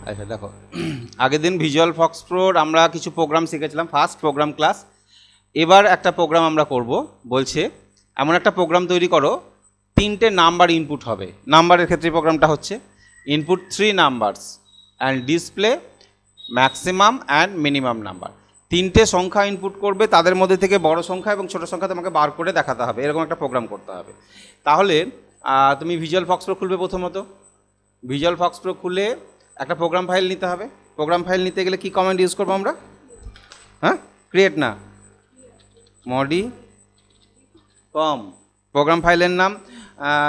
আচ্ছা দেখো, আগের দিন ভিজুয়াল ফক্স প্রোর আমরা কিছু প্রোগ্রাম শিখেছিলাম, ফার্স্ট প্রোগ্রাম ক্লাস। এবার একটা প্রোগ্রাম আমরা করব, বলছে এমন একটা প্রোগ্রাম তৈরি করো 3টে নাম্বার ইনপুট হবে। নাম্বারের ক্ষেত্রে প্রোগ্রামটা হচ্ছে input 3 numbers and display maximum and minimum number. 3টে সংখ্যা ইনপুট করবে, তাদের মধ্যে থেকে বড় সংখ্যা এবং ছোটো সংখ্যা তোমাকে বার করে দেখাতে হবে, এরকম একটা প্রোগ্রাম করতে হবে। তাহলে তুমি ভিজুয়াল ফক্স প্রো খুলবে। প্রথমত ভিজুয়াল ফক্স প্রো খুলে একটা প্রোগ্রাম ফাইল নিতে হবে। প্রোগ্রাম ফাইল নিতে গেলে কি কমান্ড ইউজ করবো আমরা? হ্যাঁ, ক্রিয়েট না, মডি কম। প্রোগ্রাম ফাইলের নাম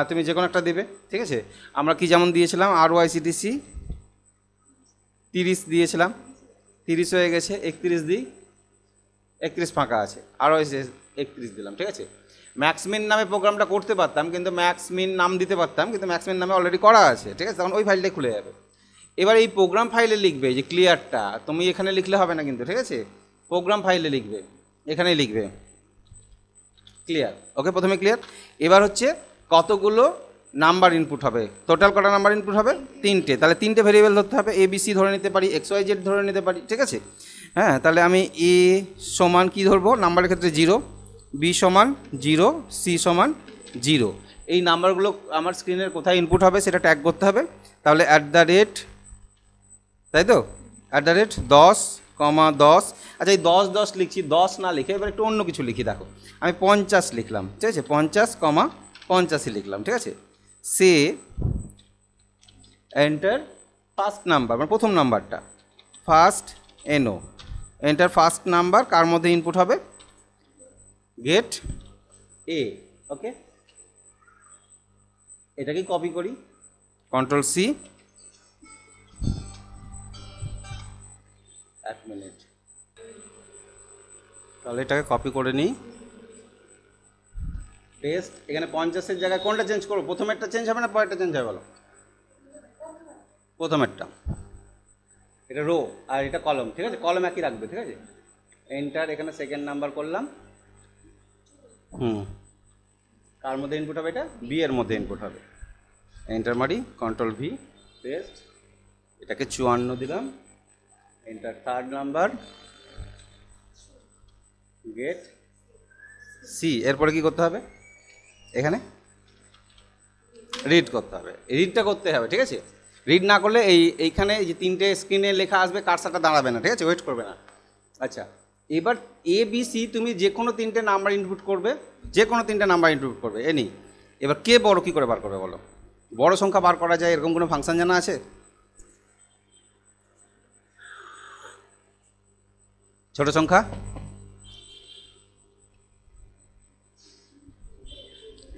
তুমি যে কোনো একটা দেবে, ঠিক আছে। আমরা কি যেমন দিয়েছিলাম, RYCTC 30 দিয়েছিলাম, 30 হয়ে গেছে, 31 দিই, 31 ফাঁকা আছে, RYCTC 31 দিলাম, ঠিক আছে। ম্যাক্সমিন নামে প্রোগ্রামটা করতে পারতাম, কিন্তু ম্যাক্সমিন নাম দিতে পারতাম, কিন্তু ম্যাক্সমিন নামে অলরেডি করা আছে, ঠিক আছে। তখন ওই ফাইলটাই খুলে যাবে। এবার এই প্রোগ্রাম ফাইলে লিখবে যে ক্লিয়ারটা, তুমি এখানে লিখলে হবে না কিন্তু, ঠিক আছে। প্রোগ্রাম ফাইলে লিখবে, এখানেই লিখবে ক্লিয়ার। ওকে, প্রথমে ক্লিয়ার। এবার হচ্ছে কতগুলো নাম্বার ইনপুট হবে, টোটাল কটা নাম্বার ইনপুট হবে? 3টে। তাহলে 3টে ভেরিয়েবল ধরতে হবে, ABC ধরে নিতে পারি, XYZ ধরে নিতে পারি, ঠিক আছে। হ্যাঁ, তাহলে আমি A সমান কী ধরবো? নাম্বারের ক্ষেত্রে 0, B সমান 0, C সমান 0। এই নাম্বারগুলো আমার স্ক্রিনের কোথায় ইনপুট হবে সেটা ট্যাগ করতে হবে। তাহলে @ তাই তো, @10, 10। আচ্ছা, এই 10 10 লিখছি, 10 না লিখে এবার একটু অন্য কিছু লিখি। দেখো, আমি 50 লিখলাম, ঠিক আছে, 50, 85 লিখলাম, ঠিক আছে। সে এন্টার ফার্স্ট নাম্বার, মানে প্রথম নাম্বারটা, first NO, enter first number, কার মধ্যে ইনপুট হবে? Gate A। ওকে, এটাকে কপি করি, Ctrl+C। 1 মিনিট, তাহলে এটাকে কপি করে নিই, পেস্ট। এখানে 50-এর জায়গায় কোনটা চেঞ্জ করবো? প্রথমেরটা চেঞ্জ হবে না পরেরটা চেঞ্জ হবে? বলো, প্রথমেরটা। এটা রো আর এটা কলম, ঠিক আছে, কলম একই রাখবে, ঠিক আছে। এন্টার, এখানে সেকেন্ড নাম্বার করলাম। কার মধ্যে ইনপুট হবে? এটা B এর মধ্যে ইনপুট হবে। এন্টার মারি, Ctrl+V, পেস্ট। এটাকে 54 দিলাম, enter third number, get C। এরপরে কি করতে হবে? এখানে রিড করতে হবে, রিডটা করতে হবে, ঠিক আছে। রিড না করলে এইখানে যে 3টে স্ক্রিনে লেখা আসবে, কার্সারটা দাঁড়াবে না, ঠিক আছে, ওয়েট করবে না। আচ্ছা, এবার ABC তুমি যে কোনো 3টে নাম্বার ইনপুট করবে, যে কোনো 3টে নাম্বার ইনপুট করবে, এনি। এবার কে বড় কী করে বার করবে বলো? বড় সংখ্যা বার করা যায় এরকম কোনো ফাংশন জানা আছে? ছোট সংখ্যা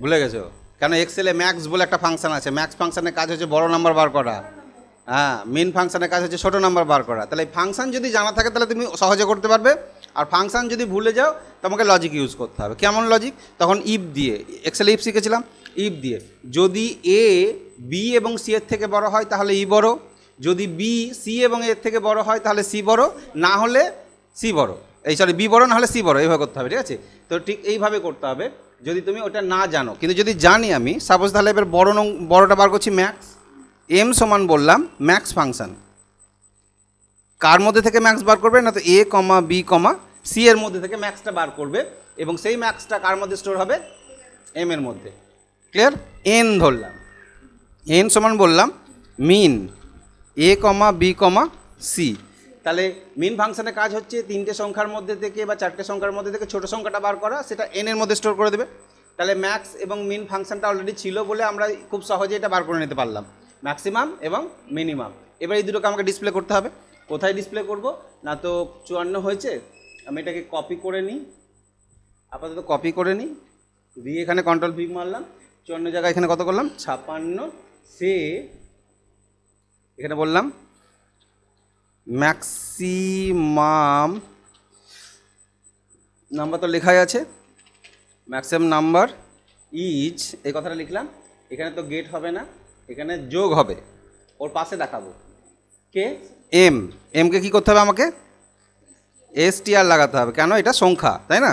ভুলে গেছো কেন? এক্সেলে ম্যাক্স বলে একটা ফাংশন আছে, ম্যাক্স ফাংশনের কাজ হচ্ছে বড় নাম্বার বার করা, হ্যাঁ। মেন ফাংশনের কাজ হচ্ছে ছোট নাম্বার বার করা। তাহলে এই ফাংশন যদি জানা থাকে তাহলে তুমি সহজে করতে পারবে। আর ফাংশন যদি ভুলে যাও তোমাকে লজিক ইউজ করতে হবে। কেমন লজিক? তখন ইফ দিয়ে, এক্সেলে ইফ শিখেছিলাম, ইফ দিয়ে যদি A B এবং C এর থেকে বড় হয় তাহলে ই বড়, যদি B C এবং এর থেকে বড় হয় তাহলে C বড়, না হলে C বড়, B বড় না হলে C বড়, এইভাবে করতে হবে, ঠিক আছে। তো ঠিক এইভাবে করতে হবে যদি তুমি ওটা না জানো। কিন্তু যদি জানি আমি, সাপোজ, তাহলে এবার বড়টা বার করছি, ম্যাক্স। M সমান বললাম ম্যাক্স ফাংশন, কার মধ্যে থেকে ম্যাক্স বার করবে? না তো A, B, C এর মধ্যে থেকে ম্যাক্সটা বার করবে, এবং সেই ম্যাক্সটা কার মধ্যে স্টোর হবে? M এর মধ্যে। ক্লিয়ার? N ধরলাম, N সমান বললাম মিন A, B, C। তাহলে মিন ফাংশনের কাজ হচ্ছে 3টে সংখ্যার মধ্যে থেকে বা 4টে সংখ্যার মধ্যে থেকে ছোট সংখ্যাটা বার করা, সেটা N এর মধ্যে স্টোর করে দেবে। তাহলে ম্যাক্স এবং মিন ফাংশনটা অলরেডি ছিল বলে আমরা খুব সহজে এটা বার করে নিতে পারলাম, ম্যাক্সিমাম এবং মিনিমাম। এবার এই দুটোকে আমাকে ডিসপ্লে করতে হবে। কোথায় ডিসপ্লে করব? না তো 54 হয়েছে, আমি এটাকে কপি করে নিই, আপাতত কপি করে নিই, দিয়ে এখানে Ctrl+V মারলাম, 54 জায়গায় এখানে কত করলাম? 56। সে এখানে বললাম ম্যাক্সিমাম নাম্বার, তো লেখাই আছে ম্যাক্সিমাম নাম্বার ইজ, এই কথাটা লিখলাম। এখানে তো গেট হবে না, এখানে যোগ হবে, ওর পাশে দেখাবো কে? এমকে কী করতে হবে? আমাকে STR লাগাতে হবে। কেন? এটা সংখ্যা, তাই না?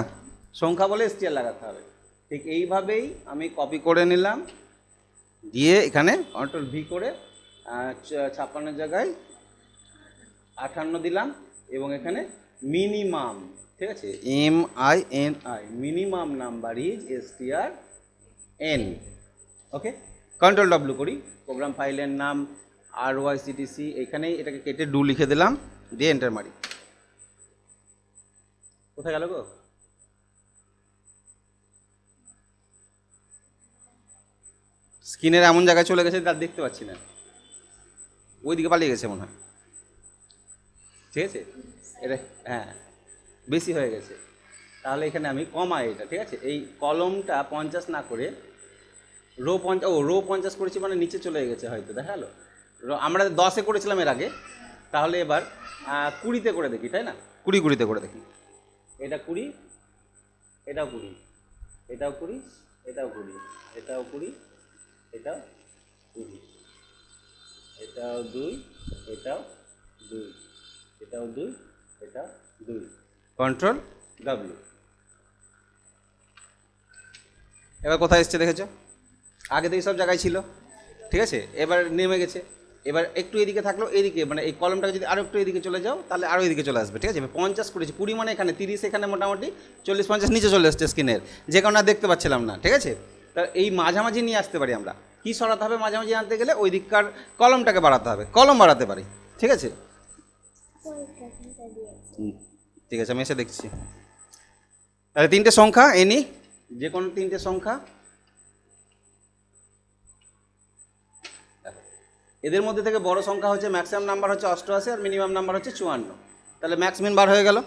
সংখ্যা বলে STR লাগাতে হবে। ঠিক এইভাবেই আমি কপি করে নিলাম, দিয়ে এখানে Ctrl+V করে 56 জায়গায় 58 দিলাম এবং এখানে মিনিমাম, ঠিক আছে, MINI, minimum number is STRN। Okay, control W করি, প্রোগ্রাম ফাইলের নাম RYCTC, এখানেই এটাকে কেটে ডু লিখে দিলাম, দিয়ে এন্টার মারি। কোথায় গেল গো? স্ক্রিনের এমন জায়গায় চলে গেছে তার দেখতে পাচ্ছি না, ওইদিকে পালিয়ে গেছে মনে হয়, ঠিক আছে, এটা হ্যাঁ বেশি হয়ে গেছে। তাহলে এখানে আমি কমা এটা, ঠিক আছে, এই কলমটা 50 না করে রো 50 করেছি, মানে নিচে চলে গেছে হয়তো, দেখালো। আমরা 10-এ করেছিলাম এর আগে, তাহলে এবার 20-তে করে দেখি, তাই না? 20-20-তে করে দেখি। এটা 20, এটাও 20, এটাও 20, এটাও 20, এটাও 20, এটাও 20, এটাও 2, এটাও 2, এটাও 2, এটাও 2, কন্ট্রোল W। এবার কোথায় এসছে দেখেছো? আগে তো এই সব জায়গায় ছিল, ঠিক আছে, এবার নেমে গেছে। এবার একটু এদিকে থাকলো, এদিকে মানে এই কলমটাকে যদি আরও একটু এদিকে চলে যাও তাহলে আরও এদিকে চলে আসবে, ঠিক আছে। 50 করেছি, 20 মানে এখানে 30, এখানে মোটামুটি 40-50 নিচে চলে আসছে স্ক্রিনের, যে কারণে আর দেখতে পাচ্ছিলাম না, ঠিক আছে। তা এই মাঝামাঝি নিয়ে আসতে পারি আমরা। কি সরাতে হবে মাঝামাঝি আনতে গেলে? ওই দিককার কলমটাকে বাড়াতে হবে, কলম বাড়াতে পারি, ঠিক আছে। ঠিক আছে, আমি এসে দেখছি। তাহলে 3টে সংখ্যা এনি, যে কোনো 3টে সংখ্যা, এদের মধ্যে থেকে বড় সংখ্যা হচ্ছে, ম্যাক্সিমাম নাম্বার হচ্ছে 88 আর মিনিমাম নাম্বার হচ্ছে 54, তাহলে ম্যাক্স মিন বার হয়ে গেল,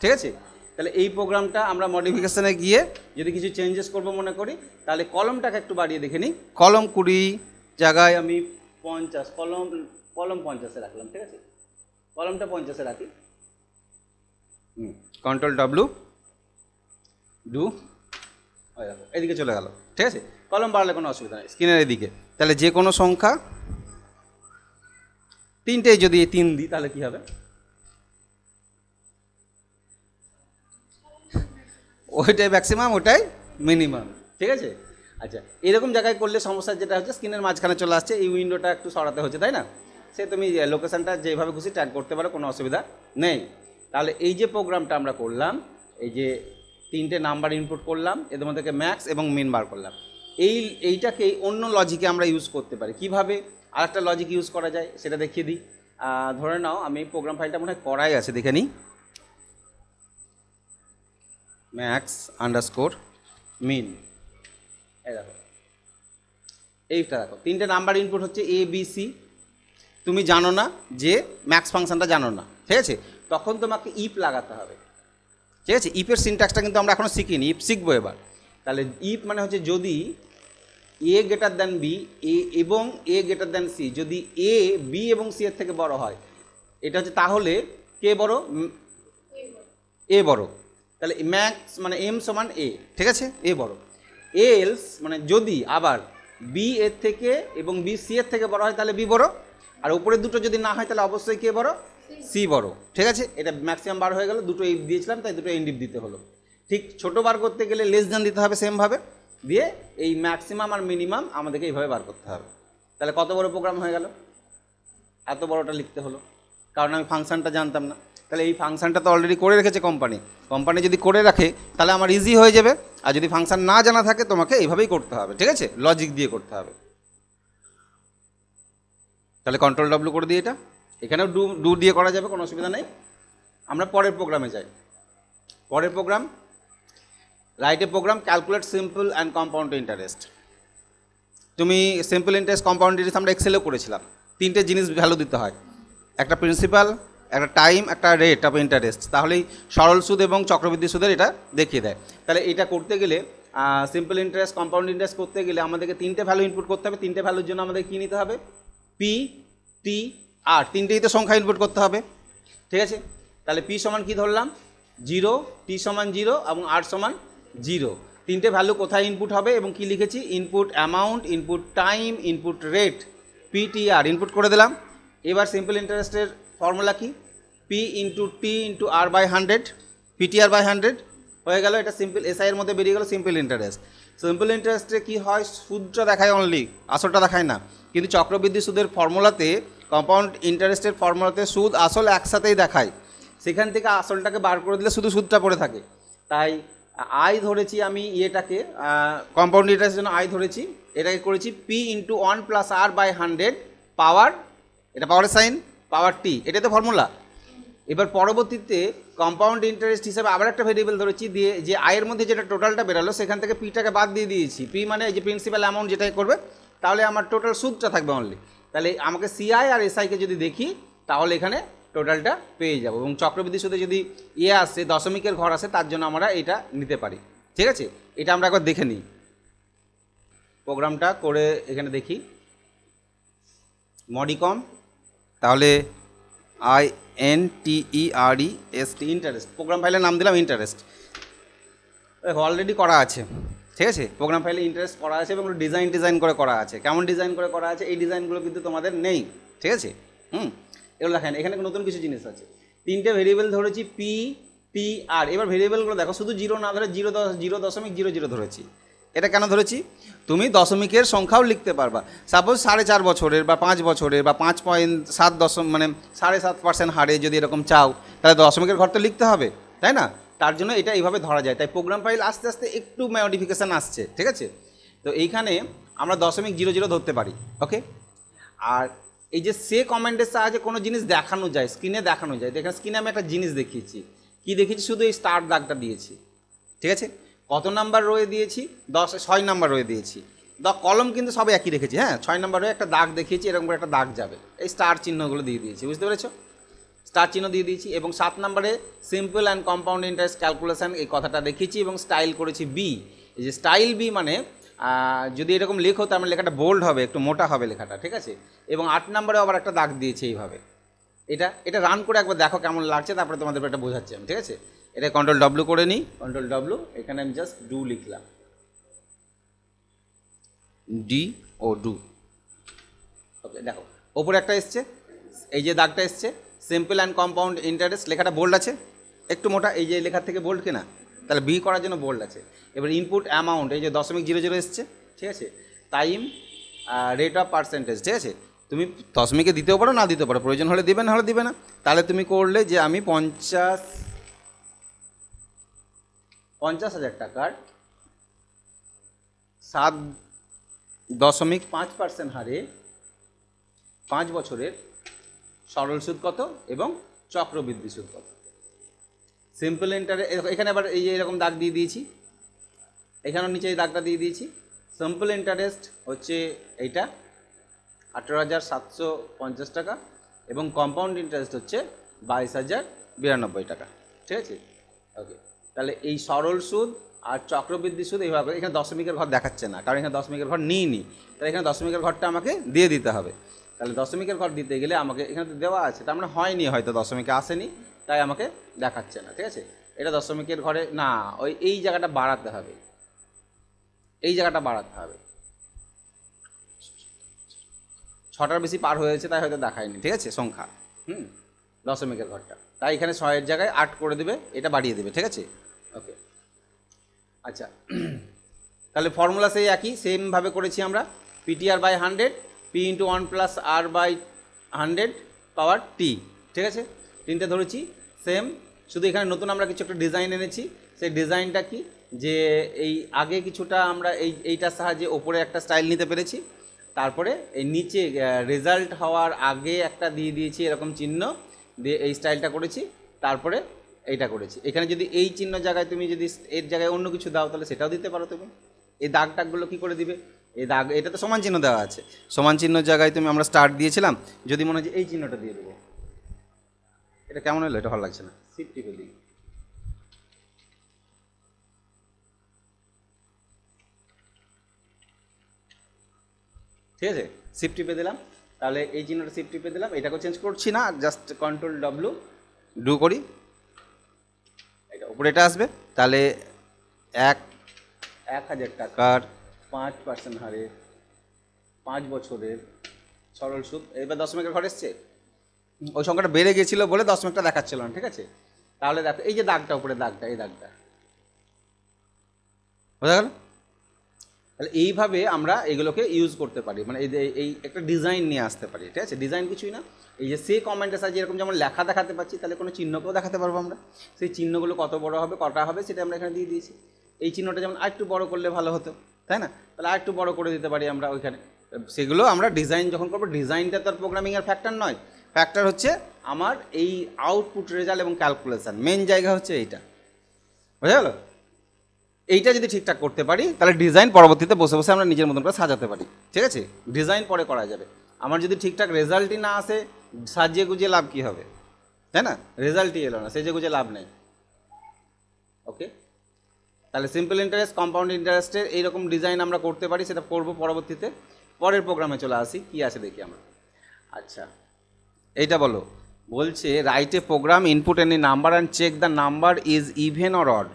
ঠিক আছে। তাহলে এই প্রোগ্রামটা আমরা মডিফিকেশানে গিয়ে যদি কিছু চেঞ্জেস করবো মনে করি, তাহলে কলমটাকে একটু বাড়িয়ে দেখে নিই। কলম 20 জায়গায় আমি 50, কলম 50-এ রাখলাম, ঠিক আছে, কলমটা 50-এ রাখি। কন্ট্রোল W, ডু, এদিকে চলে গেল, ঠিক আছে। কলম বাড়লে কোনো অসুবিধা নেই, স্ক্রিনের এদিকে। তাহলে যে কোনো সংখ্যা 3টে যদি 3 দিই তাহলে কি হবে? ওইটাই ম্যাক্সিমাম, ওটাই মিনিমাম, ঠিক আছে। আচ্ছা, এরকম জায়গায় করলে সমস্যা যেটা হচ্ছে, স্ক্রিনের মাঝখানে চলে আসছে, এই উইন্ডোটা একটু সরাতে হচ্ছে, তাই না? সে তুমি লোকেশানটা যেভাবে খুশি ট্যাগ করতে পারো, কোনো অসুবিধা নেই। তাহলে এই যে প্রোগ্রামটা আমরা করলাম, এই যে 3টে নাম্বার ইনপুট করলাম, এদের মধ্যে থেকে ম্যাক্স এবং মিন বার করলাম, এইটাকে অন্য লজিকে আমরা ইউজ করতে পারি। কিভাবে আরেকটা লজিক ইউজ করা যায় সেটা দেখিয়ে দিই। ধরে নাও আমি প্রোগ্রাম ফাইলটা মনে হয় করাই আছে, দেখে নিই, ম্যাক্স আন্ডারস্কোর মিন, এই দেখো, এইটা দেখো, 3টে নাম্বার ইনপুট হচ্ছে ABC। তুমি জানো না যে ম্যাক্স ফাংশনটা জানো না, ঠিক আছে, তখন তোমাকে ইফ লাগাতে হবে, ঠিক আছে। ইফের সিনট্যাক্সটা কিন্তু আমরা এখনও শিখিনি, ইফ শিখবো এবার। তাহলে ইফ মানে হচ্ছে যদি A greater than B, A এবং A গ্রেটার দ্যান C, যদি A B এবং C এর থেকে বড় হয়, এটা হচ্ছে তাহলে কে বড়? A বড়। তাহলে ম্যাক্স মানে M সমান A, ঠিক আছে, A বড়। এলস মানে যদি আবার B এর থেকে এবং B C এর থেকে বড় হয় তাহলে B বড়, আর উপরের দুটো যদি না হয় তাহলে অবশ্যই কে বড়? C বড়, ঠিক আছে। এটা ম্যাক্সিমাম বার হয়ে গেল, দুটো ইফ দিয়েছিলাম তাই দুটো এন্ড ইফ দিতে হলো। ঠিক ছোটো বার করতে গেলে লেস দ্যান দিতে হবে সেমভাবে, দিয়ে এই ম্যাক্সিমাম আর মিনিমাম আমাদেরকে এইভাবে বার করতে হবে। তাহলে কত বড় প্রোগ্রাম হয়ে গেল? এত বড়টা লিখতে হলো, কারণ আমি ফাংশনটা জানতাম না। তাহলে এই ফাংশনটা তো অলরেডি করে রেখেছে কোম্পানি যদি করে রাখে তাহলে আমার ইজি হয়ে যাবে। আর যদি ফাংশন না জানা থাকে তোমাকে এইভাবেই করতে হবে, ঠিক আছে, লজিক দিয়ে করতে হবে। তাহলে কন্ট্রোল W করে দিই, এটা এখানেও ডু দিয়ে করা যাবে, কোনো অসুবিধা নেই। আমরা পরের প্রোগ্রামে যাই। পরের program, write a program calculate simple and compound interest. তুমি সিম্পল ইন্টারেস্ট, কম্পাউন্ড ইন্টারেস্ট আমরা এক্সেলেও করেছিলাম। 3টে জিনিস ভ্যালু দিতে হয়, একটা প্রিন্সিপাল, একটা টাইম, একটা রেট অফ ইন্টারেস্ট। তাহলেই সরল সুদ এবং চক্রবৃদ্ধি সুদের এটা দেখিয়ে দেয়। তাহলে এটা করতে গেলে সিম্পল ইন্টারেস্ট, কম্পাউন্ড ইন্টারেস্ট করতে গেলে আমাদেরকে 3টে ভ্যালু ইনপুট করতে হবে। 3টে ভ্যালুর জন্য আমাদের কী নিতে হবে? পি, টি, আর। 3টেই তো সংখ্যা ইনপুট করতে হবে, ঠিক আছে। তাহলে পি সমান কী ধরলাম? 0, টি সমান 0 এবং আর সমান 0। 3টে ভ্যালু কোথায় ইনপুট হবে এবং কি লিখেছি? Input amount, input time, input rate, P, T, R input করে দিলাম। এবার সিম্পল ইন্টারেস্টের ফর্মুলা কি? P into T into R by 100, PTR by 100 হয়ে গেল। এটা সিম্পল এসআই এর মধ্যে বেরিয়ে গেল সিম্পল ইন্টারেস্ট। সিম্পল ইন্টারেস্টে কী হয়? সুদটা দেখায় অনলি, আসলটা দেখায় না। কিন্তু চক্রবৃদ্ধি সুদের ফর্মুলাতে কম্পাউন্ড ইন্টারেস্টের ফর্মুলাতে সুদ আসল একসাথেই দেখায়, সেখান থেকে আসলটাকে বার করে দিলে শুধু সুদটা পড়ে থাকে। তাই আই ধরেছি আমি ইয়েটাকে, কম্পাউন্ড ইন্টারেস্টের জন্য আই ধরেছি, এটাকে করেছি পি ইন্টু 1 + r/100 পাওয়ার, এটা পাওয়ারের সাইন, পাওয়ার টি, এটাই তো ফর্মুলা। এবার পরবর্তীতে কম্পাউন্ড ইন্টারেস্ট হিসাবে আবার একটা ভেরিয়েবল ধরেছি, দিয়ে যে আয়ের মধ্যে যেটা টোটালটা বেরালো সেখান থেকে পিটাকে বাদ দিয়ে দিয়েছি। পি মানে এই যে প্রিন্সিপাল অ্যামাউন্ট যেটাই করবে, তাহলে আমার টোটাল সুদটা থাকবে অনলি। তাহলে আমাকে সিআই আর এসআইকে যদি দেখি তাহলে এখানে টোটালটা পেয়ে যাবো। এবং চক্রবৃদ্ধি সুদে যদি ইয়ে আসে, দশমিকের ঘর আসে, তার জন্য আমরা এটা নিতে পারি। ঠিক আছে, এটা আমরা একবার দেখে নিই, প্রোগ্রামটা করে এখানে দেখি। মডিকম, তাহলে INTEREST, ইন্টারেস্ট, প্রোগ্রাম ফাইলের নাম দিলাম ইন্টারেস্ট। অলরেডি করা আছে, ঠিক আছে, প্রোগ্রাম ফাইলে ইন্টারেস্ট করা আছে এবং ডিজাইন করে করা আছে। কেমন ডিজাইন করে করা আছে, এই ডিজাইনগুলো কিন্তু তোমাদের নেই, ঠিক আছে। এগুলো দেখেন, এখানে নতুন কিছু জিনিস আছে। 3টে ভেরিয়েবল ধরেছি, পি, টি, আর। এবার ভেরিয়েবলগুলো দেখো, শুধু 0 না ধরে 0.00 ধরেছি। এটা কেন ধরেছি, তুমি দশমিকের সংখ্যাও লিখতে পারবা। সাপোজ 4.5 বছরের বা 5 বছরের বা 5.7 মানে 7.5% হারে যদি এরকম চাও, তাহলে দশমিকের ঘর তো লিখতে হবে, তাই না? তার জন্য এটা এইভাবে ধরা যায়। তাই প্রোগ্রাম ফাইল আস্তে আস্তে একটু মডিফিকেশান আসছে, ঠিক আছে। তো এইখানে আমরা 0.00 ধরতে পারি, ওকে। আর এই যে সে কমেন্টের সাহায্যে কোনো জিনিস দেখানো যায়, স্ক্রিনে দেখানো যায়। এখানে স্ক্রিনে আমি একটা জিনিস দেখিয়েছি, কি দেখিয়েছি, শুধু এই স্টার দাগটা দিয়েছি, ঠিক আছে। কত নাম্বার রোয়ে দিয়েছি, 6 নাম্বার রোয়ে দিয়েছি। কলম কিন্তু সবাই একই রেখেছি, হ্যাঁ। 6 নাম্বার রোয়ে একটা দাগ দেখিয়েছি, এরকম করে একটা দাগ যাবে, এই স্টার চিহ্নগুলো দিয়ে দিয়েছি, বুঝতে পেরেছো? স্টার চিহ্ন দিয়ে দিয়েছি। এবং 7 নম্বরে simple and compound interest calculation, এই কথাটা দেখিয়েছি এবং স্টাইল করেছি বি। এই যে স্টাইল বি মানে যদি এরকম লেখো তার মানে লেখাটা বোল্ড হবে, একটু মোটা হবে লেখাটা, ঠিক আছে। এবং 8 নম্বরে আবার একটা দাগ দিয়েছি এইভাবে। এটা রান করে একবার দেখো কেমন লাগছে, তারপরে তোমাদের এটা বোঝাচ্ছি আমি, ঠিক আছে। এটা Ctrl+W করে নিই, Ctrl+W, এখানে আমি জাস্ট ডু লিখলাম, ডু, ওকে। দেখো ওপরে একটা এসছে, এই যে দাগটা এসছে, সিম্পল অ্যান্ড কম্পাউন্ড ইন্টারেস্ট, লেখাটা বোল্ড আছে, একটু মোটা, এই যে লেখার থেকে বোল্ড কিনা, তাহলে বি করার জন্য বোল্ড আছে। এবার ইনপুট অ্যামাউন্ট, এই যে 0.00 এসছে, ঠিক আছে। টাইম, রেট অফ পার্সেন্টেজ, ঠিক আছে। তুমি দশমিকে দিতেও পারো, না দিতেও পারো, প্রয়োজন হলে দিবে, না হলে দিবে না। তাহলে তুমি করলে যে আমি 50,000 টাকার 7.5% হারে 5 বছরের সরল সুদ কত এবং চক্রবৃদ্ধি সুদ কত। সিম্পল ইন্টারেস্ট, এখানে আবার এই যে এরকম দাগ দিয়ে দিয়েছি, এখানেও নিচে এই দাগটা দিয়ে দিয়েছি। সিম্পল ইন্টারেস্ট হচ্ছে এইটা 18,750 টাকা এবং কম্পাউন্ড ইন্টারেস্ট হচ্ছে 22,092 টাকা, ঠিক আছে, ওকে। তাহলে এই সরল সুদ আর চক্রবৃদ্ধি সুদ এইভাবে, এখানে দশমিকের ঘর দেখাচ্ছে না, কারণ এখানে দশমিকের ঘর নিইনি, তাহলে এখানে দশমিকের ঘরটা আমাকে দিয়ে দিতে হবে। তাহলে দশমিকের ঘর দিতে গেলে আমাকে এখানে তো দেওয়া আছে, তার মানে হয়নি, হয়তো দশমিকে আসেনি, তাই আমাকে দেখাচ্ছে না, ঠিক আছে। এটা দশমিকের ঘরে না, এই জায়গাটা বাড়াতে হবে, এই জায়গাটা বাড়াতে হবে। 6টার বেশি পার হয়েছে তাই হয়তো দেখায়নি, ঠিক আছে, সংখ্যা, দশমিকের ঘরটা। তাই এখানে 6-এর জায়গায় 8 করে দেবে, এটা বাড়িয়ে দেবে, ঠিক আছে, ওকে। আচ্ছা, তাহলে ফর্মুলা সেই একই, সেমভাবে করেছি আমরা। PTR/100, P × 1 + R/100 পাওয়ার টি, ঠিক আছে। 3টে ধরেছি সেম, শুধু এখানে নতুন আমরা কিছু একটা ডিজাইন এনেছি। সেই ডিজাইনটা কি, যে এই আগে কিছুটা আমরা এইটার সাহায্যে ওপরে একটা স্টাইল নিতে পেরেছি, তারপরে এই নিচে রেজাল্ট হওয়ার আগে একটা দিয়ে দিয়েছি এরকম চিহ্ন দিয়ে এই স্টাইলটা করেছি, তারপরে এইটা করেছি। এখানে যদি এই চিহ্ন জায়গায় তুমি যদি এর জায়গায় অন্য কিছু দাও তাহলে সেটাও দিতে পারো তুমি। এই দাগ টাগগুলো কী করে দিবে, এই দাগ, এটা তো সমান চিহ্ন দেওয়া আছে, সমান চিহ্নের জায়গায় তুমি আমরা স্টার দিয়েছিলাম, যদি মনে হয় যে এই চিহ্নটা দিয়ে দেবো, এটা কেমন হলো, এটা ভালো লাগছে না, শিফট টিপে দিই, ঠিক আছে, শিফট টিপে দিলাম, তাহলে এই চিহ্নটা শিফট টিপে দিলাম, এটাকেও চেঞ্জ করছি না, জাস্ট Ctrl+W ডু করি, এটা উপরে এটা আসবে। তাহলে 1,000 টাকার 5% হারে 5 বছরের সরল সুদ, এবার দশমিকের ঘর এসছে, ওই সংখ্যাটা বেড়ে গিয়েছিল বলে দশমিকটা দেখাচ্ছিল না, ঠিক আছে। তাহলে দেখো এই যে দাগটা উপরে দাগটা, এই দাগটা বোঝা গেল। তাহলে এইভাবে আমরা এগুলোকে ইউজ করতে পারি, মানে এই একটা ডিজাইন নিয়ে আসতে পারি, ঠিক আছে। ডিজাইন কিছুই না, এই যে সে কমেন্টের সাহায্যে এরকম যেমন লেখা দেখাতে পাচ্ছি, তাহলে কোনো চিহ্নকেও দেখাতে পারবো আমরা। সেই চিহ্নগুলো কত বড় হবে কটা হবে সেটা আমরা এখানে দিয়ে দিয়েছি। এই চিহ্নটা যেমন আরেকটু বড় করলে ভালো হতো, তাই না, তাহলে আরেকটু বড় করে দিতে পারি আমরা ওইখানে। সেগুলো আমরা ডিজাইন যখন করবো, ডিজাইনটা তো আর প্রোগ্রামিংয়ের ফ্যাক্টর নয়, ফ্যাক্টর হচ্ছে আমার এই আউটপুট রেজাল্ট এবং ক্যালকুলেশন, মেন জায়গা হচ্ছে এইটা, বুঝা গেল। এইটা যদি ঠিকঠাক করতে পারি তাহলে ডিজাইন পরবর্তীতে বসে বসে আমরা নিজের মতন করে সাজাতে পারি, ঠিক আছে। ডিজাইন পরে করা যাবে। আমার যদি ঠিকঠাক রেজাল্টই না আসে, সাজিয়ে গুজিয়ে লাভ কী হবে, তাই না, রেজাল্টই এলো না, সেজে গুজে লাভ নেই। ওকে, তাহলে সিম্পল ইন্টারেস্ট, কম্পাউন্ড ইন্টারেস্টের এইরকম ডিজাইন আমরা করতে পারি, সেটা করবো পরবর্তীতে। পরের প্রোগ্রামে চলে আসি, কী আছে দেখি আমরা। আচ্ছা, এইটা বলো, বলছে write a program, input any number and check the number is even or odd.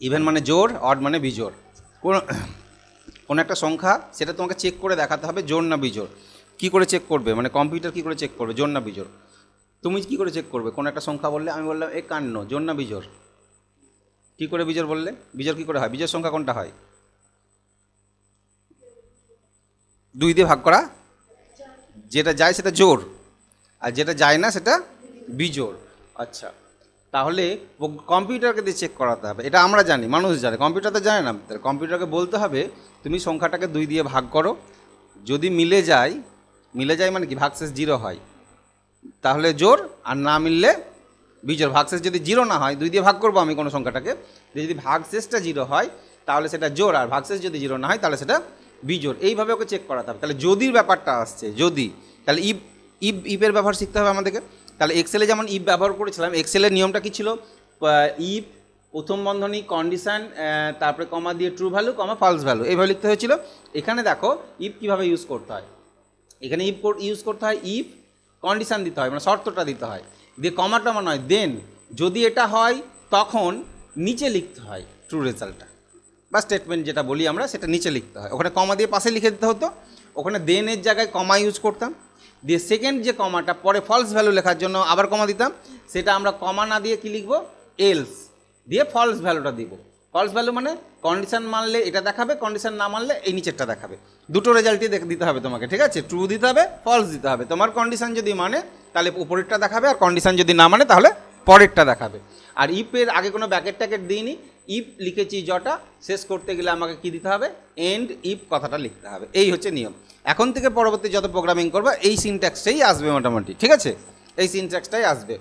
Even মানে জোড়, অড মানে বিজোড়। কোনো একটা সংখ্যা সেটা তোমাকে চেক করে দেখাতে হবে জোড় না বিজোড়। কী করে চেক করবে, মানে কম্পিউটার কী করে চেক করবে জোড় না বিজোড়? তুমি কী করে চেক করবে? কোনো একটা সংখ্যা বললে, আমি বললাম 51, জোড় না বিজোড়? কী করে বিজোড় বললে? বিজোড় কী করে হয়? বিজোড় সংখ্যা কোনটা হয়? 2 দিয়ে ভাগ করা, যেটা যায় সেটা জোড়, আর যেটা যায় না সেটা বিজোড়। আচ্ছা, তাহলে কম্পিউটারকে দিয়ে চেক করাতে হবে, এটা আমরা জানি, মানুষ জানে, কম্পিউটার তো জানে না। কম্পিউটারকে বলতে হবে তুমি সংখ্যাটাকে 2 দিয়ে ভাগ করো, যদি মিলে যায় মানে কি ভাগশেষ 0 হয় তাহলে জোড়, আর না মিললে বিজোড়। ভাগশেষ যদি 0 না হয়, 2 দিয়ে ভাগ করবো আমি কোনো সংখ্যাটাকে, যদি ভাগশেষটা 0 হয় তাহলে সেটা জোড়, আর ভাগশেষ যদি 0 না হয় তাহলে সেটা বিজোড়। এইভাবে ওকে চেক করাতে হবে। তাহলে যদির ব্যাপারটা আসছে, যদি, তাহলে ইফের ব্যবহার শিখতে হবে আমাদেরকে। তাহলে এক্সেলে যেমন ইফ ব্যবহার করেছিলাম, এক্সেলের নিয়মটা কী ছিল? ইফ প্রথম বন্ধনী কন্ডিশান, তারপরে কমা দিয়ে ট্রু ভ্যালু কমা ফলস ভ্যালু, এইভাবে লিখতে হয়েছিল। এখানে দেখো ইফ কীভাবে ইউজ করতে হয়। এখানে ইফ ইউজ করতে হয়, ইফ কন্ডিশান দিতে হয়, মানে শর্তটা দিতে হয়, দিয়ে কমা টমা নয়, দেন যদি এটা হয় তখন নিচে লিখতে হয় ট্রু রেজাল্টটা, বা স্টেটমেন্ট যেটা বলি আমরা সেটা নিচে লিখতে হয়। ওখানে কমা দিয়ে পাশে লিখে দিতে হতো, ওখানে দেনের জায়গায় কমা ইউজ করতাম, দিয়ে সেকেন্ড যে কমাটা পরে ফলস ভ্যালু লেখার জন্য আবার কমা দিতাম, সেটা আমরা কমা না দিয়ে কী লিখবো, এলস দিয়ে ফলস ভ্যালুটা দিব। ফলস ভ্যালু মানে কন্ডিশন মানলে এটা দেখাবে, কন্ডিশন না মানলে এই নিচেরটা দেখাবে। দুটো রেজাল্টই দিতে হবে তোমাকে, ঠিক আছে। ট্রু দিতে হবে, ফলস দিতে হবে। তোমার কন্ডিশন যদি মানে তাহলে উপরেরটা দেখাবে, আর কন্ডিশন যদি না মানে তাহলে পরেরটা দেখাবে। আর ইফের আগে কোনো ব্যাকেট ট্যাকেট দিইনি, ইফ লিখেছি জটা, শেষ করতে গেলে আমাকে কি দিতে হবে, এন্ড ইফ কথাটা লিখতে হবে। এই হচ্ছে নিয়ম। এখন থেকে পরবর্তী যত প্রোগ্রামিং করবে এই সিনট্যাক্সটাই আসবে মোটামুটি, ঠিক আছে, এই সিনট্যাক্সটাই আসবে।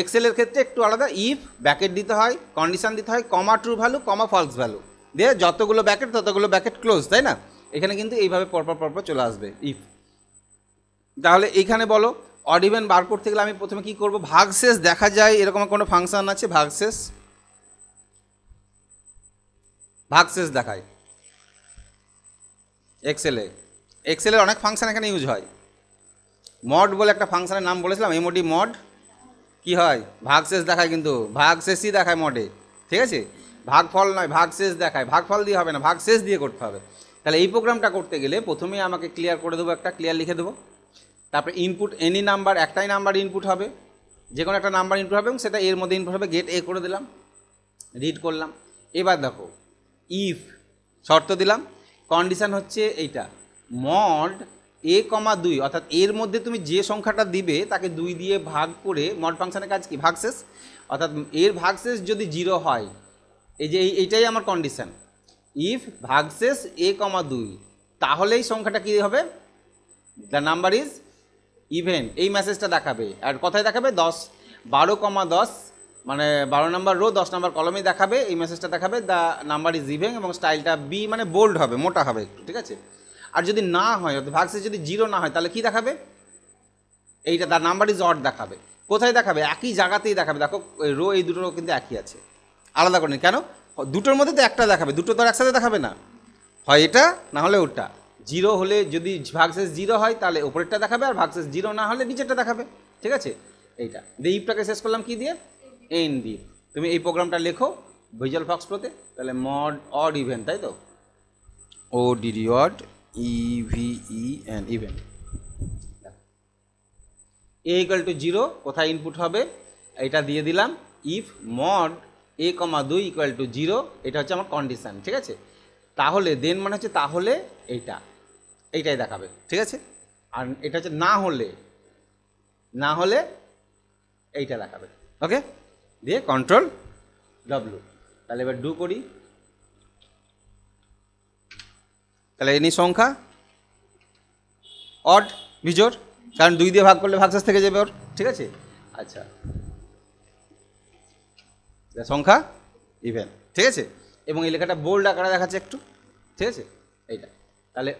এক্সেলের ক্ষেত্রে একটু আলাদা, ইফ ব্যাকেট দিতে হয়, কন্ডিশন দিতে হয়, কমা ট্রু ভ্যালু কমা ফলস ভ্যালু দিয়ে যতগুলো ব্যাকেট ততগুলো ব্যাকেট ক্লোজ, তাই না। এখানে কিন্তু এইভাবে পরপর চলে আসবে ইফ। তাহলে এইখানে বলো অড ইভেন বার করতে গেলে আমি প্রথমে কি করব, ভাগশেষ দেখা যায় এরকম কোনো ফাংশন আছে, ভাগশেষ দেখায় এক্সেলের অনেক ফাংশন এখানে ইউজ হয়। মড বলে একটা ফাংশনের নাম বলেছিলাম, এমওডি মড, কি হয়, ভাগশেষ দেখায়, কিন্তু ভাগশেষই দেখায় মডে, ঠিক আছে, ভাগফল নয়, ভাগশেষ দেখায়। ভাগফল দিয়ে হবে না, ভাগশেষ দিয়ে করতে হবে। তাহলে এই প্রোগ্রামটা করতে গেলে প্রথমেই আমাকে ক্লিয়ার করে দেবো, একটা ক্লিয়ার লিখে দেবো, তারপরে ইনপুট এনি নাম্বার, একটাই নাম্বার ইনপুট হবে, যে কোনো একটা নাম্বার ইনপুট হবে এবং সেটা এর মধ্যে ইনপুট হবে, গেট এ করে দিলাম, রিড করলাম। এবার দেখো ইফ শর্ত দিলাম, কন্ডিশান হচ্ছে এইটা, মড এ কমা 2, অর্থাৎ এর মধ্যে তুমি যে সংখ্যাটা দিবে তাকে 2 দিয়ে ভাগ করে, মড ফাংশনের কাজ কি, ভাগশেষ, অর্থাৎ এর ভাগশেষ যদি 0 হয়, এই যে এইটাই আমার কন্ডিশান, ইফ ভাগশেষ এ কমা 2, তাহলেই সংখ্যাটা কী হবে, দ্য নাম্বার ইজ ইভেন, এই মেসেজটা দেখাবে। আর কথায় দেখাবে 12,10, মানে 12 নম্বর রো 10 নম্বর কলমেই দেখাবে, এই মেসেজটা দেখাবে দ্য নাম্বার ইজ ইভেন, এবং স্টাইলটা বি মানে বোল্ড হবে, মোটা হবে একটু, ঠিক আছে। আর যদি না হয়, ভাগশেষ যদি 0 না হয় তাহলে কি দেখাবে, এইটা দ্য নাম্বার ইজ অড দেখাবে। কোথায় দেখাবে, একই জায়গাতেই দেখাবে। দেখো রো, এই দুটো রো কিন্তু একই আছে, আলাদা করে কেন, দুটোর মধ্যে তো একটা দেখাবে, দুটো তো একসাথে দেখাবে না, হয় এটা না হলে ওটা। 0 হলে, যদি ভাগশেষ 0 হয় তাহলে উপরেরটা দেখাবে, আর ভাগশেষ 0 না হলে নিচেরটা দেখাবে, ঠিক আছে। এইটা দিয়ে ইফটাকে শেষ করলাম কি দিয়ে, এন দিয়ে। তুমি এই প্রোগ্রামটা লেখো ভিজুয়াল ফক্স প্রোতে, তাহলে মড অড ইভেন, তাই তো, O DD odd E V E N even, A equal to 0, কোথায় ইনপুট হবে এটা দিয়ে দিলাম, if mod A comma 2 equal to 0, এটা হচ্ছে আমার কন্ডিশান, ঠিক আছে। তাহলে দেন মানে হচ্ছে তাহলে এইটাই দেখাবে, ঠিক আছে। আর এটা হচ্ছে না হলে এইটা দেখাবে, ওকে। দিয়ে কন্ট্রোল W, তাহলে এবার ডু করি। তাহলে এনি সংখ্যা অড বিজোড়, কারণ 2 দিয়ে ভাগ করলে ভাগশেষ থেকে যাবে ওর, ঠিক আছে। আচ্ছা, সংখ্যা ইভেন, ঠিক আছে। এবং এই লেখাটা বোল্ড আকারে দেখাচ্ছে একটু, ঠিক আছে এইটা। তাহলে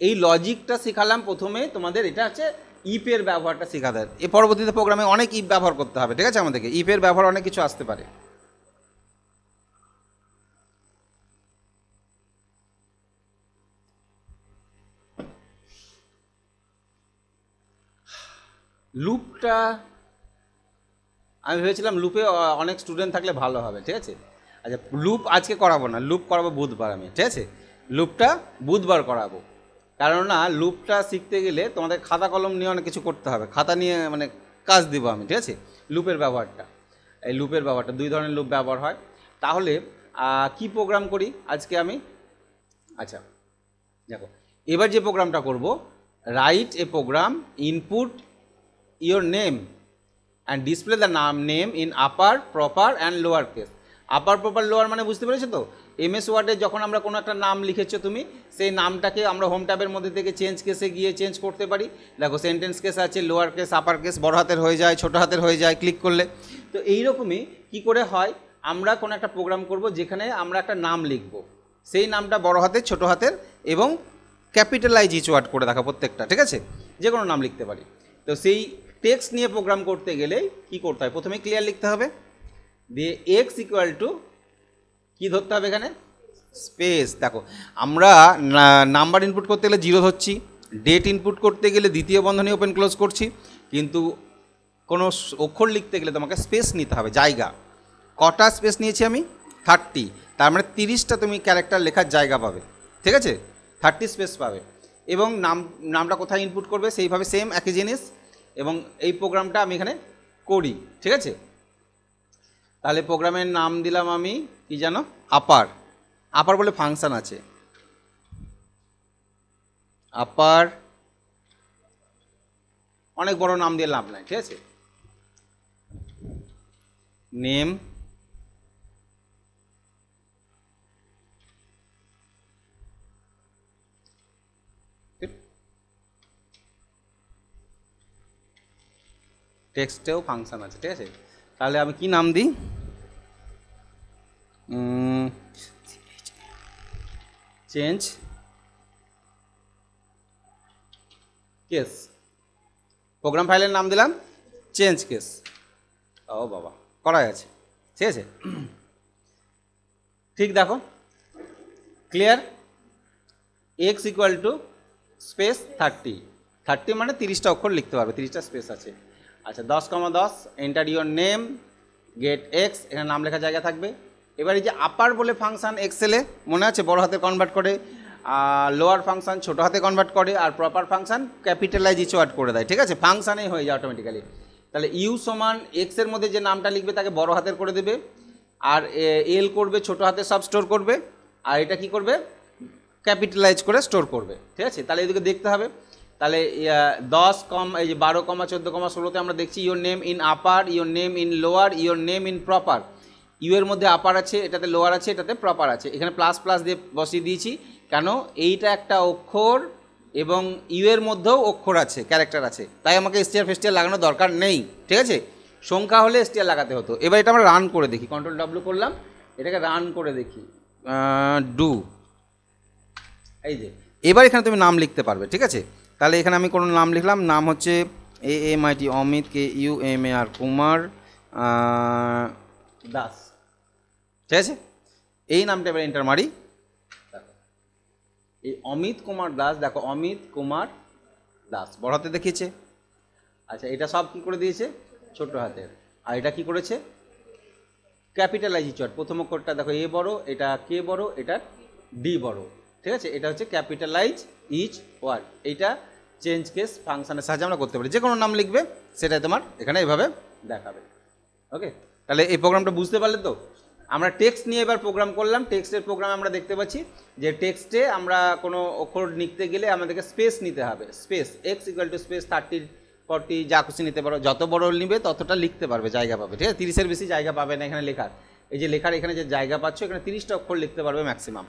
এই লজিকটা শেখালাম প্রথমে তোমাদের, এটা হচ্ছে ইফের ব্যবহারটা শেখাতে। এর পরবর্তীতে প্রোগ্রামে অনেক ইফ ব্যবহার করতে হবে, ঠিক আছে। আমাদেরকে ইফের ব্যবহার অনেক কিছু আসতে পারে। লুপটা আমি ভেবেছিলাম লুপে অনেক স্টুডেন্ট থাকলে ভালো হবে, ঠিক আছে। আচ্ছা, লুপ আজকে করাবো না, লুপ করাবো বুধবার আমি, ঠিক আছে। লুপটা বুধবার করাবো, কারণ না লুপটা শিখতে গেলে তোমাদের খাতা কলম নিয়ে অনেক কিছু করতে হবে, খাতা নিয়ে মানে কাজ দিব আমি, ঠিক আছে। লুপের ব্যবহারটা, এই লুপের ব্যবহারটা 2 ধরনের লুপ ব্যবহার হয়। তাহলে কি প্রোগ্রাম করি আজকে আমি? আচ্ছা দেখো, এবার যে প্রোগ্রামটা করব, write a program, input your name and display the name in upper, proper and lower case. Upper, proper, lower মানে বুঝতে পেরেছো তো? MS ওয়ার্ডে যখন আমরা কোনো একটা নাম লিখেছো তুমি, সেই নামটাকে আমরা হোম ট্যাবের মধ্যে থেকে চেঞ্জ কেসে গিয়ে চেঞ্জ করতে পারি। দেখো সেন্টেন্স কেস আছে, লোয়ার কেস, আপার কেস, বড় হাতের হয়ে যায়, ছোটো হাতের হয়ে যায় ক্লিক করলে। তো এইরকমই কী করে হয়, আমরা কোনো একটা প্রোগ্রাম করব যেখানে আমরা একটা নাম লিখব, সেই নামটা বড় হাতের, ছোটো হাতের এবং ক্যাপিটালাইজ ইচ ওয়ার্ড করে দেখা প্রত্যেকটা, ঠিক আছে। যে কোনো নাম লিখতে পারি। তো সেই টেক্সট নিয়ে প্রোগ্রাম করতে গেলে কি করতে হয়, প্রথমে ক্লিয়ার লিখতে হবে, দিয়ে এক্স ইকুয়াল টু কী ধরতে হবে এখানে, স্পেস। দেখো আমরা নাম্বার ইনপুট করতে গেলে 0 ধরছি, ডেট ইনপুট করতে গেলে দ্বিতীয় বন্ধনী ওপেন ক্লোজ করছি, কিন্তু কোনো অক্ষর লিখতে গেলে তোমাকে স্পেস নিতে হবে, জায়গা। কটা স্পেস নিয়েছি আমি? 30। তার মানে 30টা তুমি ক্যারেক্টার লেখার জায়গা পাবে, ঠিক আছে। 30 স্পেস পাবে। এবং নামটা কোথায় ইনপুট করবে সেইভাবে সেম একই জিনিস। এবং এই প্রোগ্রামটা আমি এখানে করি, ঠিক আছে। তাহলে প্রোগ্রামের নাম দিলাম আমি কি জানো, আপার। আপার বলে ফাংশন আছে, আপার, অনেক বড় নাম দিয়ে লাভ নাই, ঠিক আছে। নেম, টেক্সটেও ফাংশন আছে, ঠিক আছে। তাহলে আমি কি নাম দিই, চেঞ্জ কেস। প্রোগ্রাম ফাইলের নাম দিলাম চেঞ্জ কেস। ও বাবা, করাই আছে, ঠিক আছে। ঠিক দেখো, clear. X equal to space 30 মানে 30টা অক্ষর লিখতে পারবে, 30টা স্পেস আছে। আচ্ছা, 10,10, enter your name, get X, এখানে নাম লেখা জায়গা থাকবে। এবার এই যে আপার বলে ফাংশান এক্সেলে মনে আছে বড় হাতে কনভার্ট করে, লোয়ার ফাংশান ছোটো হাতে কনভার্ট করে, আর proper function capitalise each word করে দেয়, ঠিক আছে। ফাংশানেই হয়ে যায় অটোমেটিক্যালি। তাহলে ইউ সমান এক্সের মধ্যে যে নামটা লিখবে তাকে বড় হাতের করে দেবে, আর এল করবে ছোটো হাতে সব স্টোর করবে, আর এটা কি করবে, ক্যাপিটালাইজ করে স্টোর করবে, ঠিক আছে। তাহলে এদিকে দেখতে হবে। তাহলে 10, এই যে 12, 14, 16তে আমরা দেখছি your name in upper, your name in lower, your name in proper. U এর মধ্যে আপার আছে, এটাতে লোয়ার আছে, এটাতে প্রপার আছে। এখানে প্লাস প্লাস দিয়ে বসিয়ে দিয়েছি, কেন এইটা একটা অক্ষর এবং ইউ এর মধ্যেও অক্ষর আছে, ক্যারেক্টার আছে, তাই আমাকে এসটিআর ফেস্টিআর লাগানোর দরকার নেই, ঠিক আছে। সংখ্যা হলে এসটিআর লাগাতে হতো। এবার এটা আমরা রান করে দেখি, কন্ট্রোল W করলাম, এটাকে রান করে দেখি, ডু। এই যে এবার এখানে তুমি নাম লিখতে পারবে, ঠিক আছে। তাহলে এখানে আমি কোনো নাম লিখলাম, নাম হচ্ছে AMIT অমিত, KUMAR কুমার দাস, ঠিক আছে। এই নামটা এবার এন্টার মারি, এই অমিত কুমার দাস, দেখো অমিত কুমার দাস বড় হাতে দেখিয়েছে। আচ্ছা, এটা সব কি করে দিয়েছে, ছোট হাতের। আর এটা কি করেছে, ক্যাপিটালাইজ ইচ ওয়ার্ড। প্রথম অক্ষরটা দেখো এ বড়, এটা কে বড়, এটা ডি বড়, ঠিক আছে। এটা হচ্ছে ক্যাপিটালাইজ ইচ ওয়ার্ড। এইটা চেঞ্জ কেস ফাংশনের সাহায্যে আমরা করতে পারি। যে কোনো নাম লিখবে সেটাই তোমার এখানে এভাবে দেখাবে, ওকে। তাহলে এই প্রোগ্রামটা বুঝতে পারলে তো? আমরা টেক্সট নিয়ে এবার প্রোগ্রাম করলাম। টেক্সটের প্রোগ্রামে আমরা দেখতে পাচ্ছি যে টেক্সটে আমরা কোনো অক্ষর লিখতে গেলে আমাদেরকে স্পেস নিতে হবে। Space x equal to space 30 40 যা খুশি নিতে পারো, যত বড় নিবে ততটা লিখতে পারবে, জায়গা পাবে, ঠিক আছে। 30-এর বেশি জায়গা পাবে না এখানে লেখার। এই যে লেখার এখানে যে জায়গা পাচ্ছ, এখানে 30টা অক্ষর লিখতে পারবে ম্যাক্সিমাম।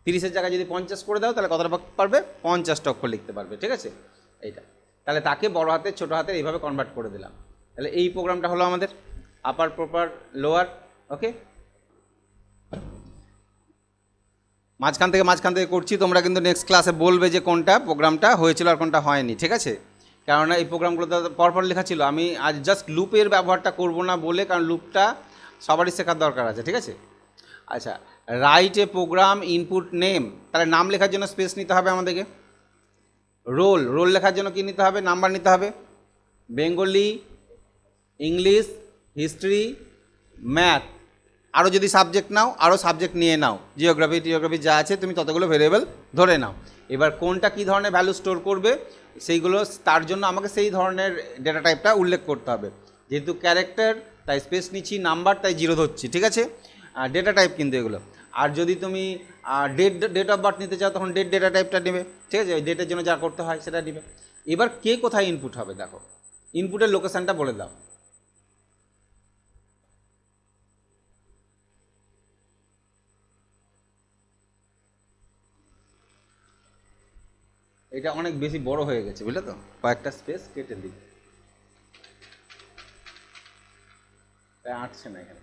30-এর জায়গায় যদি 50 করে দাও তাহলে কতটা পারবে? 50টা অক্ষর লিখতে পারবে, ঠিক আছে। এইটা তাহলে তাকে বড় হাতের ছোটো হাতের এইভাবে কনভার্ট করে দিলাম। তাহলে এই প্রোগ্রামটা হলো আমাদের আপার, প্রপার, লোয়ার। ওকে, মাঝখান থেকে করছি, তোমরা কিন্তু নেক্সট ক্লাসে বলবে যে কোনটা প্রোগ্রামটা হয়েছিল আর কোনটা হয়নি, ঠিক আছে। কেননা এই প্রোগ্রামগুলোতে পরপর লেখা ছিল। আমি আজ জাস্ট লুপের ব্যবহারটা করব না বলে, কারণ লুপটা সবারই শেখার দরকার আছে, ঠিক আছে। আচ্ছা, write a program input name, তাহলে নাম লেখার জন্য স্পেস নিতে হবে আমাদেরকে। রোল লেখার জন্য কী নিতে হবে? নাম্বার নিতে হবে। বেঙ্গলি, ইংলিশ, হিস্ট্রি, ম্যাথ, আরও যদি সাবজেক্ট নাও আরও সাবজেক্ট নিয়ে নাও, জিওগ্রাফি যা আছে তুমি ততগুলো ভেরিয়েবল ধরে নাও। এবার কোনটা কী ধরনের ভ্যালু স্টোর করবে সেইগুলো, তার জন্য আমাকে সেই ধরনের ডেটা টাইপটা উল্লেখ করতে হবে। যেহেতু ক্যারেক্টার তাই স্পেস নিচ্ছি, নাম্বার তাই 0 ধরছি, ঠিক আছে। ডেটা টাইপ কিন্তু এগুলো। আর যদি তুমি ডেট অফ বার্থ নিতে চাও তখন ডেটা টাইপটা নেবে, ঠিক আছে। ওই ডেটের জন্য যা করতে হয় সেটা নেবে। এবার কে কোথায় ইনপুট হবে দেখো, ইনপুটের লোকেশানটা বলে দাও। এটা অনেক বেশি বড় হয়ে গেছে, বুঝলে তো, কয়েকটা স্পেস কেটে দিই, তাই আঁটছে না এখানে।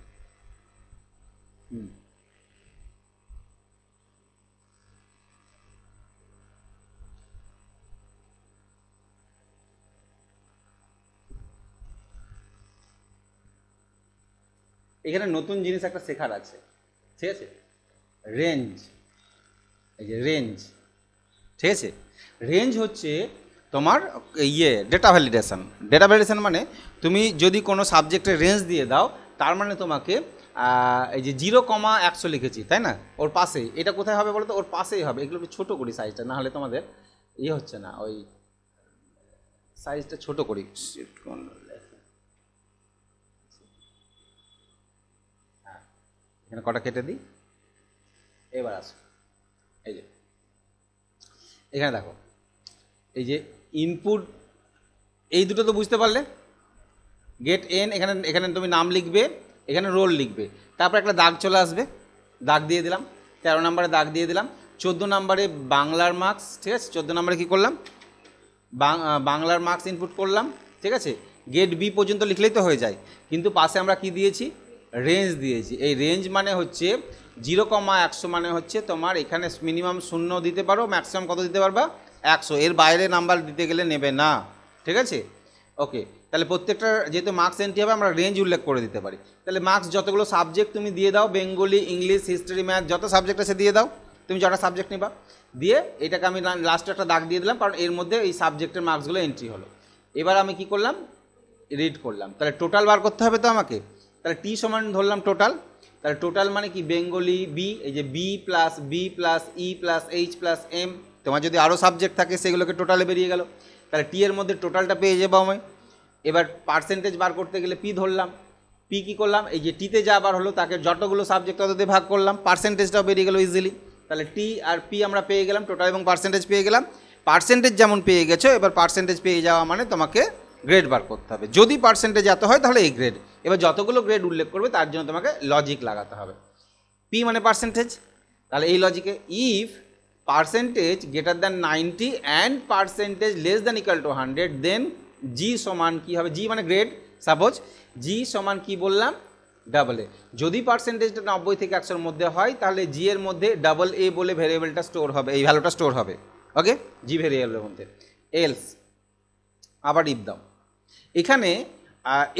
এখানে নতুন জিনিস একটা শেখার আছে, ঠিক আছে। রেঞ্জ, এই যে রেঞ্জ, ঠিক আছে। রেঞ্জ হচ্ছে তোমার ডেটা ভ্যালিডেশন মানে তুমি যদি কোনো সাবজেক্টের রেঞ্জ দিয়ে দাও, তার মানে তোমাকে এই যে 0,100 লিখেছি, তাই না, ওর পাশেই এটা কোথায় হবে বলো তো? ওর পাশেই হবে। এগুলো একটু ছোটো করি সাইজটা, না হলে তোমাদের হচ্ছে না, ওই সাইজটা ছোটো করি। হ্যাঁ, এখানে কটা কেটে দিই। এবার আসো, এই যে এখানে দেখো, এই যে ইনপুট, এই দুটো তো বুঝতে পারলে। গেট এন, এখানে তুমি নাম লিখবে, এখানে রোল লিখবে, তারপর একটা দাগ চলে আসবে, দাগ দিয়ে দিলাম। 13 নম্বরে দাগ দিয়ে দিলাম। 14 নম্বরে বাংলার মার্কস, ঠিক আছে। 14 নম্বরে কী করলাম? বাংলার মার্কস ইনপুট করলাম, ঠিক আছে। গেট বি পর্যন্ত লিখলেই তো হয়ে যায়, কিন্তু পাশে আমরা কি দিয়েছি? রেঞ্জ দিয়েছি। এই রেঞ্জ মানে হচ্ছে 0,100 মানে হচ্ছে তোমার এখানে মিনিমাম 0 দিতে পারো, ম্যাক্সিমাম কত দিতে পারবা? 100, এর বাইরে নাম্বার দিতে গেলে নেবে না, ঠিক আছে। ওকে, তাহলে প্রত্যেকটা যেহেতু মার্কস এন্ট্রি হবে আমরা রেঞ্জ উল্লেখ করে দিতে পারি। তাহলে মার্কস যতগুলো সাবজেক্ট তুমি দিয়ে দাও, বেঙ্গলি, ইংলিশ, হিস্ট্রি, ম্যাথ, যত সাবজেক্ট আছে দিয়ে দাও, তুমি যটা সাবজেক্ট নিবা। দিয়ে এটাকে আমি লাস্টে একটা দাগ দিয়ে দিলাম, কারণ এর মধ্যে এই সাবজেক্টের মার্কসগুলো এন্ট্রি হলো। এবার আমি কি করলাম? রিড করলাম। তাহলে টোটাল বার করতে হবে তো আমাকে। তাহলে টি সমান ধরলাম টোটাল। তাহলে টোটাল মানে কি? বেঙ্গলি বি, এই যে B plus E plus H plus M, তোমার যদি আরও সাবজেক্ট থাকে সেগুলোকে টোটালে বেরিয়ে গেল। তাহলে টি এর মধ্যে টোটালটা পেয়ে যাবো আমি। এবার পার্সেন্টেজ বার করতে গেলে পি ধরলাম। পি কী করলাম? এই যে টিতে যা বার হলো তাকে যতগুলো সাবজেক্ট তত দিয়ে ভাগ করলাম, পার্সেন্টেজটাও বেরিয়ে গেলো ইজিলি। তাহলে টি আর পি আমরা পেয়ে গেলাম, টোটাল এবং পার্সেন্টেজ পেয়ে গেলাম। পার্সেন্টেজ যেমন পেয়ে গেছো, এবার পার্সেন্টেজ পেয়ে যাওয়া মানে তোমাকে গ্রেড বার করতে হবে। যদি পার্সেন্টেজ এত হয় তাহলে এই গ্রেড। এবার যতগুলো গ্রেড উল্লেখ করবে তার জন্য তোমাকে লজিক লাগাতে হবে। পি মানে পার্সেন্টেজ, তাহলে এই লজিকে if percentage greater than 90 and percentage less than equal to 100, then G সমান কী হবে? জি মানে গ্রেড। সাপোজ জি সমান কি বললাম? Double A. যদি পার্সেন্টেজটা 90 থেকে 100-এর মধ্যে হয় তাহলে জি এর মধ্যে ডাবল এ বলে ভেরিয়েবলটা স্টোর হবে, এই ভ্যালুটা স্টোর হবে। ওকে, জি ভেরিয়েবলের মধ্যে। এলস, আবার ইফ দাও। এখানে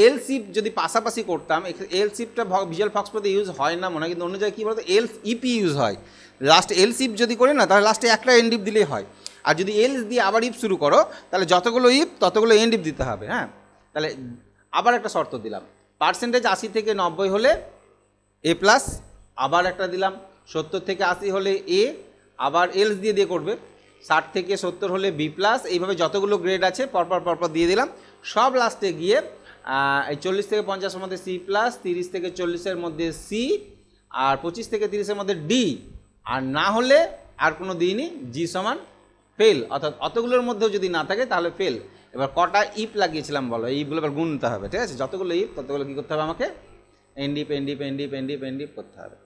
এলস ইফ যদি পাশাপাশি করতাম, এলস ইফটা ভিজুয়াল ফক্স প্রতি ইউজ হয় না মনে হয়, কিন্তু অন্য জায়গায় কী বলতো? এলস ইপি ইউজ হয়। লাস্ট এলস ইফ যদি করি না তাহলে লাস্টে একটা এন্ড ইফ দিলেই হয়। আর যদি এলস দিয়ে আবার ইফ শুরু করো তাহলে যতগুলো ইফ ততগুলো এন্ড ইফ দিতে হবে। হ্যাঁ, তাহলে আবার একটা শর্ত দিলাম, পার্সেন্টেজ 80 থেকে 90 হলে এ প্লাস, আবার একটা দিলাম 70 থেকে 80 হলে এ, আবার এলস দিয়ে করবে। 60 থেকে 70 হলে বি প্লাস, এইভাবে যতগুলো গ্রেড আছে পরপর দিয়ে দিলাম। সব লাস্টে গিয়ে এই 40 থেকে 50-এর মধ্যে সি প্লাস, 30 থেকে 40-এর মধ্যে সি, আর 25 থেকে 30-এর মধ্যে ডি, আর না হলে আর কোনো দিনই জি সমান ফেল, অর্থাৎ অতগুলোর মধ্যেও যদি না থাকে তাহলে ফেল। এবার কটা ইফ লাগিয়েছিলাম বলো, ইফগুলো এবার গুনতে হবে, ঠিক আছে? যতগুলো ইফ ততগুলো কী করতে হবে আমাকে, এনডিপ এনডিপ এনডিপ এনডিপ এনডিপ করতে হবে।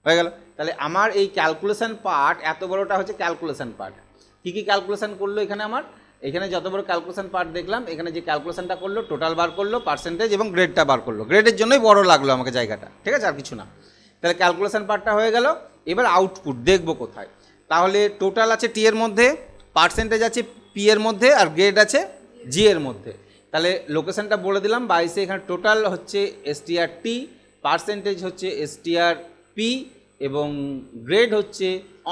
হয়ে গেল। তাহলে আমার এই ক্যালকুলেশন পার্ট, এত বড়টা হচ্ছে ক্যালকুলেশন পার্ট। কী কী ক্যালকুলেশন করলো এখানে আমার, এখানে যত বড় ক্যালকুলেশন পার্ট দেখলাম, এখানে যে ক্যালকুলেশনটা করলো টোটাল বার করলো, পার্সেন্টেজ এবং গ্রেডটা বার করলো। গ্রেডের জন্যই বড় লাগলো আমাকে জায়গাটা, ঠিক আছে, আর কিছু না। তাহলে ক্যালকুলেশন পার্টটা হয়ে গেল। এবার আউটপুট দেখবো কোথায়, তাহলে টোটাল আছে টি এর মধ্যে, পার্সেন্টেজ আছে পি এর মধ্যে, আর গ্রেড আছে জি এর মধ্যে। তাহলে লোকেশনটা বলে দিলাম 22-এ। এখানে টোটাল হচ্ছে এসটিআর টি, পার্সেন্টেজ হচ্ছে এসটিআর পি এবং গ্রেড হচ্ছে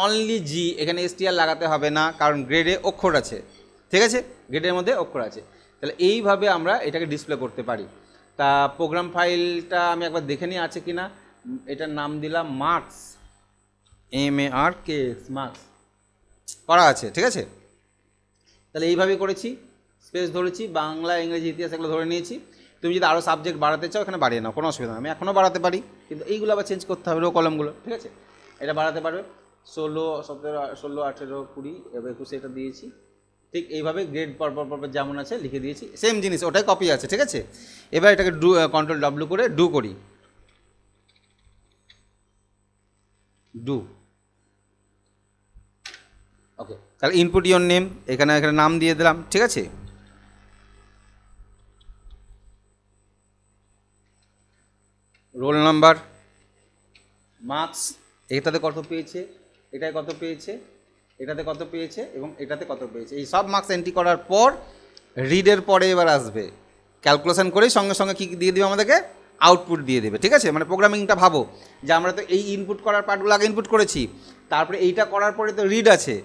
অনলি জি। এখানে এসটিআর লাগাতে হবে না, কারণ গ্রেডে অক্ষর আছে, ঠিক আছে, গ্রেডের মধ্যে অক্ষর আছে। তাহলে এইভাবে আমরা এটাকে ডিসপ্লে করতে পারি। তা প্রোগ্রাম ফাইলটা আমি একবার দেখে নিই আছে কি না। এটার নাম দিলাম মার্কস, MARKS, মার্কস করা আছে, ঠিক আছে। তাহলে এইভাবে করেছি, স্পেস ধরেছি, বাংলা ইংরেজি ইতিহাস এগুলো ধরে নিয়েছি। তুমি যদি আরও সাবজেক্ট বাড়াতে চাও এখানে বাড়িয়ে নাও, কোনো অসুবিধা নেই, আমি এখনও বাড়াতে পারি, কিন্তু এইগুলো আবার চেঞ্জ করতে হবে, রো কলমগুলো, ঠিক আছে। এটা বাড়াতে পারবে 16, 17, 16, 18, 20, 21 এটা দিয়েছি। ঠিক এইভাবে গ্রেড পরপর যেমন আছে লিখে দিয়েছি, সেম জিনিস ওটাই কপি আছে, ঠিক আছে। এবার এটাকে কন্ট্রোল W করে ডু করি, ডু, ওকে। তাহলে ইনপুট ইওর নেম, এখানে নাম দিয়ে দিলাম, ঠিক আছে। রোল নাম্বার, মার্কস, এটাতে কত পেয়েছে, এটায় কত পেয়েছে, এটাতে কত পেয়েছে এবং এটাতে কত পেয়েছে, এই সব মার্কস এন্ট্রি করার পর রিডের পরে এবার আসবে ক্যালকুলেশন করেই সঙ্গে সঙ্গে কী দিয়ে দেবে আমাদেরকে, আউটপুট দিয়ে দেবে, ঠিক আছে। মানে প্রোগ্রামিংটা ভাবো যে আমরা তো এই ইনপুট করার পার্টগুলো আগে ইনপুট করেছি, তারপরে এইটা করার পরে তো রিড আছে,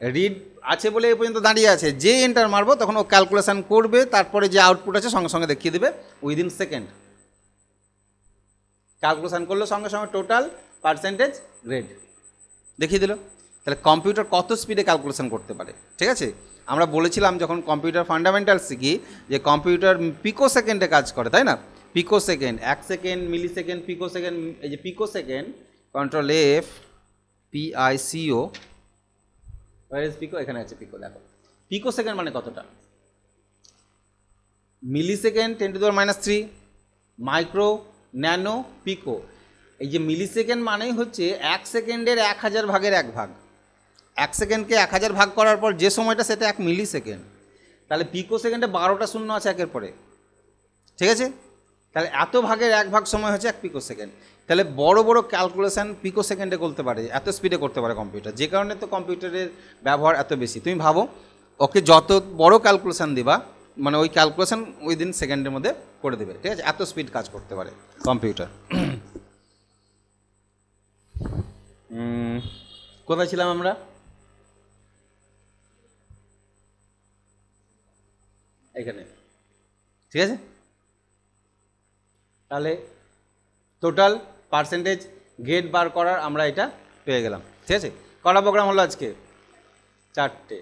রিড আছে বলে এই পর্যন্ত দাঁড়িয়ে আছে। যে এন্টার মারবো তখন ও ক্যালকুলেশন করবে, তারপরে যে আউটপুট আছে সঙ্গে সঙ্গে দেখিয়ে দেবে উইদিন সেকেন্ড। ক্যালকুলেশন করলো সঙ্গে সঙ্গে টোটাল, পার্সেন্টেজ, গ্রেড দেখিয়ে দিল। তাহলে কম্পিউটার কত স্পিডে ক্যালকুলেশন করতে পারে, ঠিক আছে। আমরা বলেছিলাম যখন কম্পিউটার ফান্ডামেন্টাল শিখি যে কম্পিউটার পিকো সেকেন্ডে কাজ করে, তাই না? পিকো সেকেন্ড, 1 সেকেন্ড, মিলি সেকেন্ড, পিকো সেকেন্ড। এই যে পিকো সেকেন্ড, কন্ট্রোল F, PICO, পিকো, এখানে আছে পিকো, দেখো পিকো সেকেন্ড মানে কতটা, মিলি সেকেন্ড 10⁻³ মাইক্রো, ন্যানো, পিকো। এই যে মিলি সেকেন্ড মানেই হচ্ছে 1 সেকেন্ডের 1000 ভাগের 1 ভাগ। 1 সেকেন্ডকে 1000 ভাগ করার পর যে সময়টা সেটা 1 মিলি সেকেন্ড। তাহলে পিকো সেকেন্ডে 12টা শূন্য আছে একের পরে, ঠিক আছে। তাহলে এত ভাগের 1 ভাগ সময় হচ্ছে 1 পিকো সেকেন্ড। তাহলে বড় বড় ক্যালকুলেশন পিকো সেকেন্ডে করতে পারে, এত স্পিডে করতে পারে কম্পিউটার, যে কারণে তো কম্পিউটারের ব্যবহার এত বেশি। তুমি ভাবো ওকে যত বড় ক্যালকুলেশন দিবা, মানে ওই ক্যালকুলেশন উইদিন সেকেন্ডের মধ্যে করে দেবে, ঠিক আছে, এত স্পিড কাজ করতে পারে কম্পিউটার। কোথায় ছিলাম আমরা? এখানে, ঠিক আছে। তাহলে টোটাল, পার্সেন্টেজ, গ্রেড বার করার আমরা এটা পেয়ে গেলাম, ঠিক আছে। কটা প্রোগ্রাম হলো আজকে? 4টে।